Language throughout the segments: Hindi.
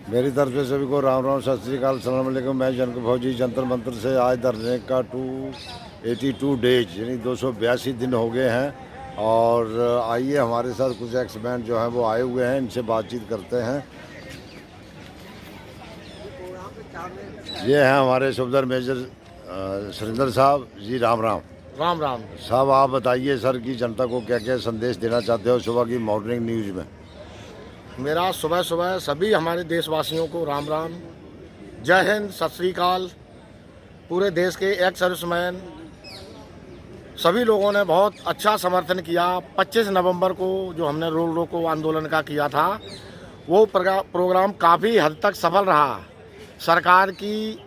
मेरी तरफ से सभी को राम राम, सत श्री अकाल, सलाम अलैकुम। मैं जनक फौजी जंतर मंत्र से आज धरने का 282 डेज यानी 282 दिन हो गए हैं। और आइए हमारे साथ कुछ एक्समैन जो हैं वो आए हुए हैं, इनसे बातचीत करते हैं। ये हैं हमारे सुबेदार मेजर सुरेंद्र साहब जी। राम राम। राम राम साहब, आप बताइए सर कि जनता को क्या क्या संदेश देना चाहते हो सुबह की मॉर्निंग न्यूज़ में। मेरा सुबह सुबह सभी हमारे देशवासियों को राम राम, जय हिंद, सत श्री अकाल। पूरे देश के एक्स सर्विसमैन सभी लोगों ने बहुत अच्छा समर्थन किया। 25 नवंबर को जो हमने रोल रोको आंदोलन का किया था, वो प्रोग्राम काफ़ी हद तक सफल रहा। सरकार की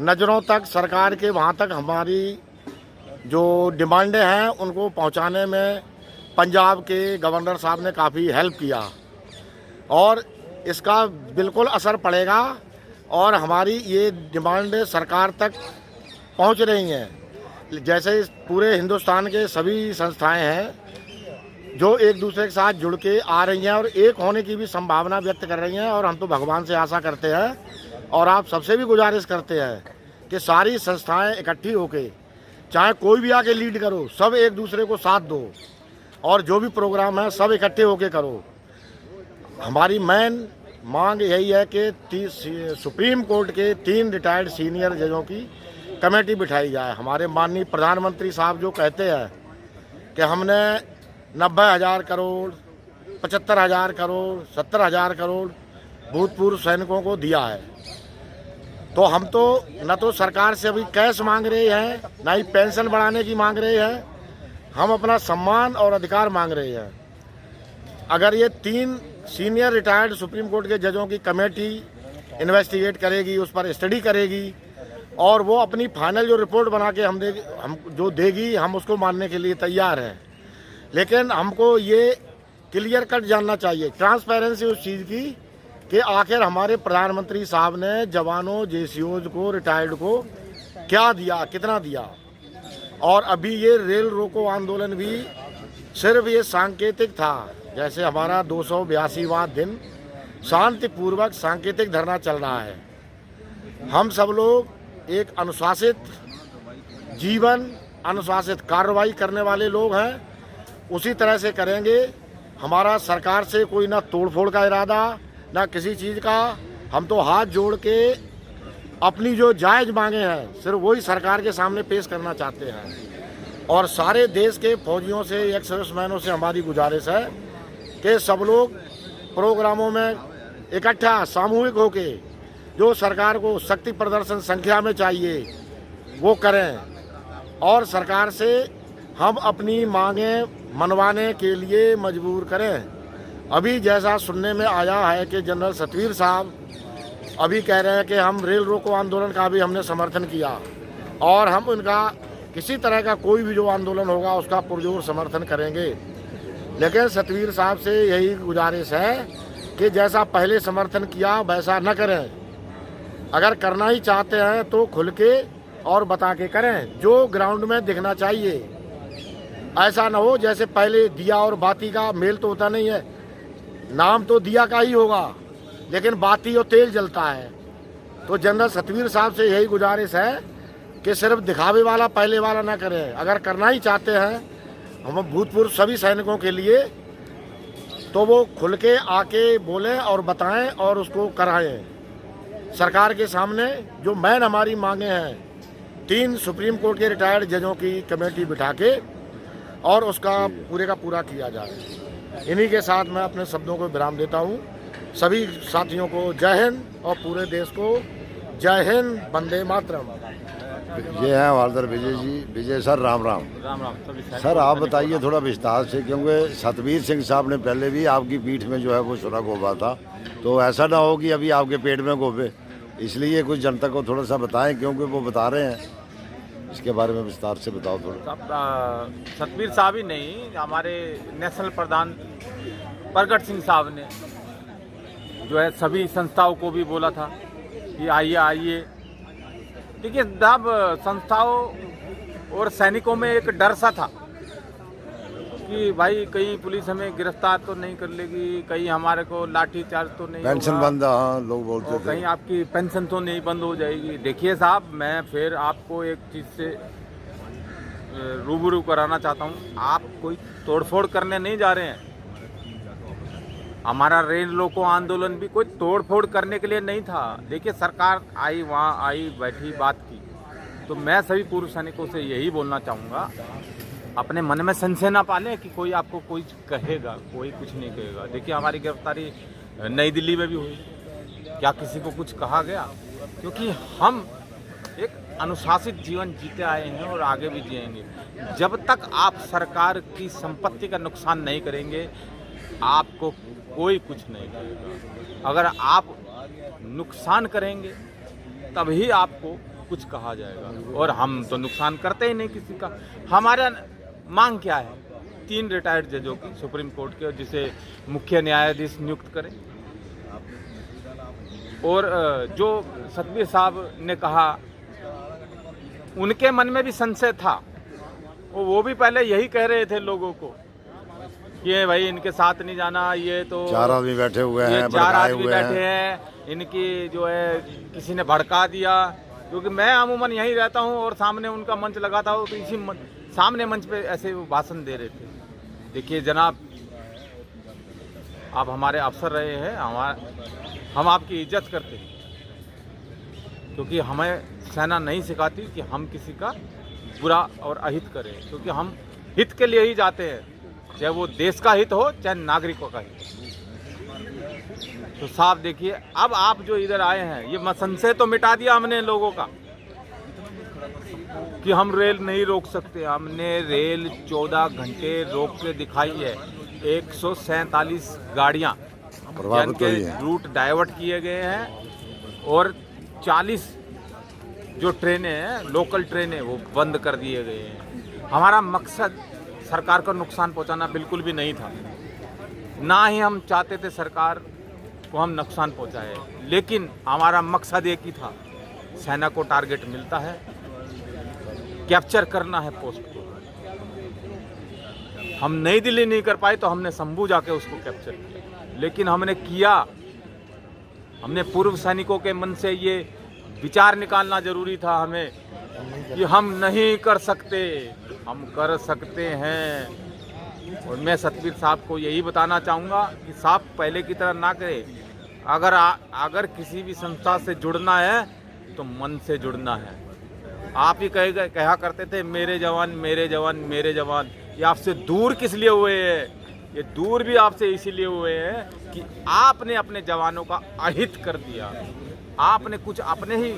नज़रों तक, सरकार के वहाँ तक हमारी जो डिमांडें हैं उनको पहुँचाने में पंजाब के गवर्नर साहब ने काफ़ी हेल्प किया और इसका बिल्कुल असर पड़ेगा और हमारी ये डिमांड सरकार तक पहुंच रही हैं। जैसे पूरे हिंदुस्तान के सभी संस्थाएं हैं जो एक दूसरे के साथ जुड़ के आ रही हैं और एक होने की भी संभावना व्यक्त कर रही हैं। और हम तो भगवान से आशा करते हैं और आप सबसे भी गुजारिश करते हैं कि सारी संस्थाएं इकट्ठी होके, चाहे कोई भी आके लीड करो, सब एक दूसरे को साथ दो और जो भी प्रोग्राम है सब इकट्ठे होके करो। हमारी मेन मांग यही है कि सुप्रीम कोर्ट के 3 रिटायर्ड सीनियर जजों की कमेटी बिठाई जाए। हमारे माननीय प्रधानमंत्री साहब जो कहते हैं कि हमने 90,000 करोड़, 75,000 करोड़, 70,000 करोड़ भूतपूर्व सैनिकों को दिया है, तो हम तो न तो सरकार से अभी कैश मांग रहे हैं, न ही पेंशन बढ़ाने की मांग रहे हैं। हम अपना सम्मान और अधिकार मांग रहे हैं। अगर ये 3 सीनियर रिटायर्ड सुप्रीम कोर्ट के जजों की कमेटी इन्वेस्टिगेट करेगी, उस पर स्टडी करेगी और वो अपनी फाइनल जो रिपोर्ट बना के हम जो देगी, हम उसको मानने के लिए तैयार हैं। लेकिन हमको ये क्लियर कट जानना चाहिए, ट्रांसपेरेंसी उस चीज़ की कि आखिर हमारे प्रधानमंत्री साहब ने जवानों, जेसीओज को, रिटायर्ड को क्या दिया, कितना दिया। और अभी ये रेल रोको आंदोलन भी सिर्फ ये सांकेतिक था। जैसे हमारा 282वां दिन शांतिपूर्वक सांकेतिक धरना चल रहा है। हम सब लोग एक अनुशासित जीवन, अनुशासित कार्रवाई करने वाले लोग हैं, उसी तरह से करेंगे। हमारा सरकार से कोई ना तोड़फोड़ का इरादा, ना किसी चीज़ का। हम तो हाथ जोड़ के अपनी जो जायज़ मांगे हैं सिर्फ वही सरकार के सामने पेश करना चाहते हैं। और सारे देश के फौजियों से, एक्स सर्विसमैनों से हमारी गुजारिश है कि सब लोग प्रोग्रामों में इकट्ठा सामूहिक होके जो सरकार को शक्ति प्रदर्शन संख्या में चाहिए वो करें और सरकार से हम अपनी मांगें मनवाने के लिए मजबूर करें। अभी जैसा सुनने में आया है कि जनरल सतवीर साहब अभी कह रहे हैं कि हम रेल रोको आंदोलन का भी हमने समर्थन किया और हम उनका किसी तरह का कोई भी जो आंदोलन होगा उसका पुरजोर समर्थन करेंगे। लेकिन सतवीर साहब से यही गुजारिश है कि जैसा पहले समर्थन किया वैसा न करें। अगर करना ही चाहते हैं तो खुल के और बता के करें, जो ग्राउंड में दिखना चाहिए। ऐसा न हो जैसे पहले दिया और बाती का मेल तो होता नहीं है। नाम तो दिया का ही होगा लेकिन बाती और तेल जलता है। तो जनरल सतवीर साहब से यही गुजारिश है कि सिर्फ दिखावे वाला पहले वाला ना करें। अगर करना ही चाहते हैं हम भूतपूर्व सभी सैनिकों के लिए, तो वो खुल के आके बोलें और बताएं और उसको कराएं। सरकार के सामने जो मेन हमारी मांगे हैं, 3 सुप्रीम कोर्ट के रिटायर्ड जजों की कमेटी बिठा के और उसका पूरे का पूरा किया जाए। इन्हीं के साथ मैं अपने शब्दों को विराम देता हूँ। सभी साथियों को जय हिंद और पूरे देश को जय हिंद, वंदे मातरम। ये हैं हवालदार विजय जी। विजय सर, राम राम। राम राम सर, आप बताइए थोड़ा विस्तार से, क्योंकि सतवीर सिंह साहब ने पहले भी आपकी पीठ में जो है वो छुरा गोबा था, तो ऐसा ना हो कि अभी आपके पेट में गोबे। इसलिए कुछ जनता को थोड़ा सा बताएं, क्योंकि वो बता रहे हैं, इसके बारे में विस्तार से बताओ थोड़ा। सतवीर साहब ही नहीं, हमारे नेशनल प्रधान प्रगट सिंह साहब ने जो है सभी संस्थाओं को भी बोला था कि आइए आइए। देखिए, जब संस्थाओं और सैनिकों में एक डर सा था कि भाई कहीं पुलिस हमें गिरफ्तार तो नहीं कर लेगी, कहीं हमारे को लाठी चार्ज तो नहीं पेंशन होगा, बंद, हाँ लोग बोलते और थे। कहीं आपकी पेंशन तो नहीं बंद हो जाएगी। देखिए साहब, मैं फिर आपको एक चीज़ से रूबरू कराना चाहता हूँ, आप कोई तोड़फोड़ करने नहीं जा रहे हैं। हमारा रेल रोको आंदोलन भी कोई तोड़फोड़ करने के लिए नहीं था। देखिए सरकार आई, वहाँ आई, बैठी, बात की। तो मैं सभी पूर्व सैनिकों से यही बोलना चाहूँगा, अपने मन में संशय ना पालें कि कोई आपको कोई कहेगा, कोई कुछ नहीं कहेगा। देखिए हमारी गिरफ्तारी नई दिल्ली में भी हुई, क्या किसी को कुछ कहा गया? क्योंकि हम एक अनुशासित जीवन जीते आए हैं और आगे भी जिएंगे। जब तक आप सरकार की संपत्ति का नुकसान नहीं करेंगे, आपको कोई कुछ नहीं करेगा। अगर आप नुकसान करेंगे तभी आपको कुछ कहा जाएगा, और हम तो नुकसान करते ही नहीं किसी का। हमारा मांग क्या है? 3 रिटायर्ड जजों की सुप्रीम कोर्ट के, जिसे मुख्य न्यायाधीश नियुक्त करें। और जो सतबीर साहब ने कहा, उनके मन में भी संशय था, वो भी पहले यही कह रहे थे लोगों को कि भाई इनके साथ नहीं जाना, ये तो 4 आदमी बैठे हुए हैं, 4 भड़काए आदमी हुए बैठे हैं। हैं, इनकी जो है किसी ने भड़का दिया। क्योंकि मैं अमूमन यहीं रहता हूँ और सामने उनका मंच लगा था, तो इसी सामने मंच पे ऐसे वो भाषण दे रहे थे। देखिए जनाब, आप हमारे अफसर रहे हैं, हम आपकी इज्जत करते हैं, क्योंकि हमें सेना नहीं सिखाती कि हम किसी का बुरा और अहित करें, क्योंकि हम हित के लिए ही जाते हैं, चाहे वो देश का हित हो चाहे नागरिकों का हित। तो साहब देखिए, अब आप जो इधर आए हैं, ये संशय तो मिटा दिया हमने लोगों का कि हम रेल नहीं रोक सकते। हमने रेल 14 घंटे रोक के दिखाई है। 147 गाड़ियाँ प्रभावित हुई जिनके है। रूट डाइवर्ट किए गए हैं, और 40 जो ट्रेनें हैं, लोकल ट्रेनें, वो बंद कर दिए गए हैं। हमारा मकसद सरकार को नुकसान पहुंचाना बिल्कुल भी नहीं था, ना ही हम चाहते थे सरकार को हम नुकसान पहुंचाए, लेकिन हमारा मकसद एक ही था, सेना को टारगेट मिलता है, कैप्चर करना है पोस्ट को। हम नई दिल्ली नहीं कर पाए तो हमने शंभू जाके उसको कैप्चर किया, लेकिन हमने किया। हमने पूर्व सैनिकों के मन से ये विचार निकालना जरूरी था हमें कि हम नहीं कर सकते, हम कर सकते हैं। और मैं सतबीर साहब को यही बताना चाहूँगा कि साहब पहले की तरह ना करें। अगर किसी भी संस्था से जुड़ना है तो मन से जुड़ना है। आप ही कहा करते थे मेरे जवान मेरे जवान मेरे जवान, ये आपसे दूर किस लिए हुए हैं? ये दूर भी आपसे इसीलिए हुए हैं कि आपने अपने जवानों का अहित कर दिया। आपने कुछ अपने ही,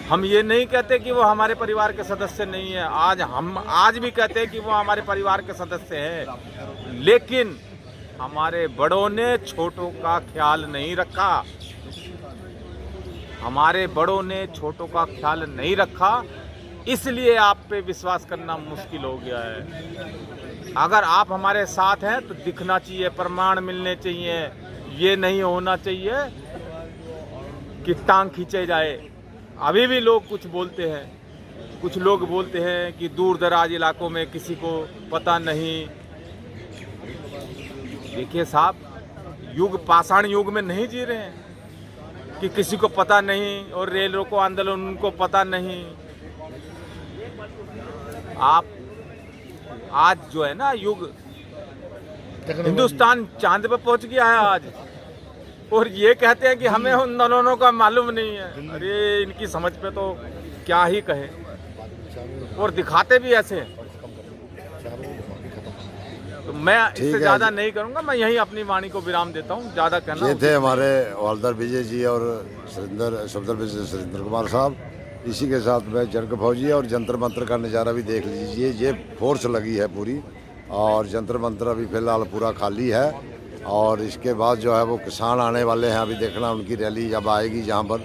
हम ये नहीं कहते कि वो हमारे परिवार के सदस्य नहीं है, हम आज भी कहते हैं कि वो हमारे परिवार के सदस्य हैं, लेकिन हमारे बड़ों ने छोटों का ख्याल नहीं रखा। हमारे बड़ों ने छोटों का ख्याल नहीं रखा, इसलिए आप पे विश्वास करना मुश्किल हो गया है। अगर आप हमारे साथ हैं तो दिखना चाहिए, प्रमाण मिलने चाहिए। ये नहीं होना चाहिए कि टांग खींचे जाए। अभी भी लोग कुछ बोलते हैं, कुछ लोग बोलते हैं कि दूर दराज इलाकों में किसी को पता नहीं। देखिए साहब, युग पाषाण युग में नहीं जी रहे हैं कि किसी को पता नहीं, और रेल रोको आंदोलन उनको पता नहीं। आप आज जो है ना युग, हिंदुस्तान चांद पे पहुंच गया है आज, और ये कहते हैं कि हमें उन दोनों का मालूम नहीं है। अरे इनकी समझ पे तो क्या ही कहे, और दिखाते भी ऐसे हैं। तो मैं इससे ज़्यादा नहीं करूंगा, मैं यहीं अपनी वाणी को विराम देता हूं। ज़्यादा कहना ये थे हमारे हवलदार विजय जी और सुरेंद्र कुमार साहब। इसी के साथ में जंग फौजी और जंतर मंतर का नज़ारा भी देख लीजिए। ये फोर्स लगी है पूरी, और जंतर मंतर अभी फिलहाल पूरा खाली है। और इसके बाद जो है वो किसान आने वाले हैं, अभी देखना उनकी रैली जब आएगी जहाँ पर,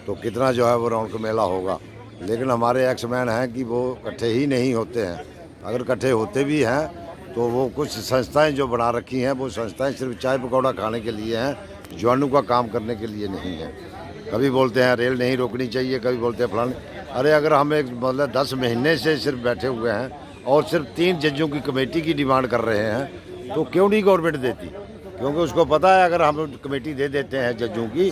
तो कितना जो है वो रौनक मेला होगा। लेकिन हमारे एक्समैन हैं कि वो इकट्ठे ही नहीं होते हैं। अगर इकट्ठे होते भी हैं तो वो कुछ संस्थाएं जो बना रखी हैं, वो संस्थाएं सिर्फ चाय पकौड़ा खाने के लिए हैं, जुआनू का काम करने के लिए नहीं है। कभी बोलते हैं रेल नहीं रोकनी चाहिए, कभी बोलते हैं फलाने। अरे अगर हम एक मतलब 10 महीने से सिर्फ बैठे हुए हैं, और सिर्फ 3 जजों की कमेटी की डिमांड कर रहे हैं, तो क्यों नहीं गवर्नमेंट देती? क्योंकि उसको पता है अगर हम कमेटी दे देते हैं जजों की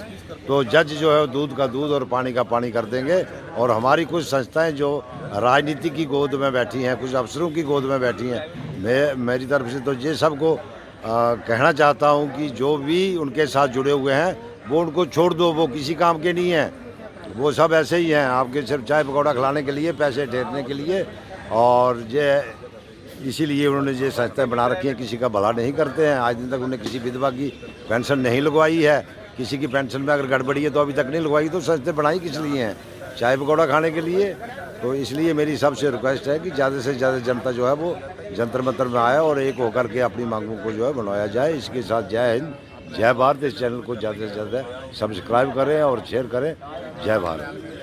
तो जज जो है दूध का दूध और पानी का पानी कर देंगे। और हमारी कुछ संस्थाएं जो राजनीति की गोद में बैठी हैं, कुछ अफसरों की गोद में बैठी हैं, मेरी तरफ से तो ये सबको कहना चाहता हूं कि जो भी उनके साथ जुड़े हुए हैं वो उनको छोड़ दो, वो किसी काम के नहीं हैं, वो सब ऐसे ही हैं, आपके सिर्फ चाय पकौड़ा खिलाने के लिए, पैसे ठेरने के लिए। और ये इसीलिए उन्होंने ये संस्थाएं बना रखी हैं, किसी का भला नहीं करते हैं। आज दिन तक उन्होंने किसी विधवा की पेंशन नहीं लगवाई है, किसी की पेंशन में अगर गड़बड़ी है तो अभी तक नहीं लगवाई, तो संस्थाएं बनाई किस लिए हैं? चाय पकौड़ा खाने के लिए। तो इसलिए मेरी सबसे रिक्वेस्ट है कि ज़्यादा से ज़्यादा जनता जो है वो जंतर मंतर में आए और एक होकर के अपनी मांगों को जो है बनवाया जाए। इसके साथ जय हिंद, जय भारत। इस चैनल को ज़्यादा से ज़्यादा सब्सक्राइब करें और शेयर करें। जय भारत।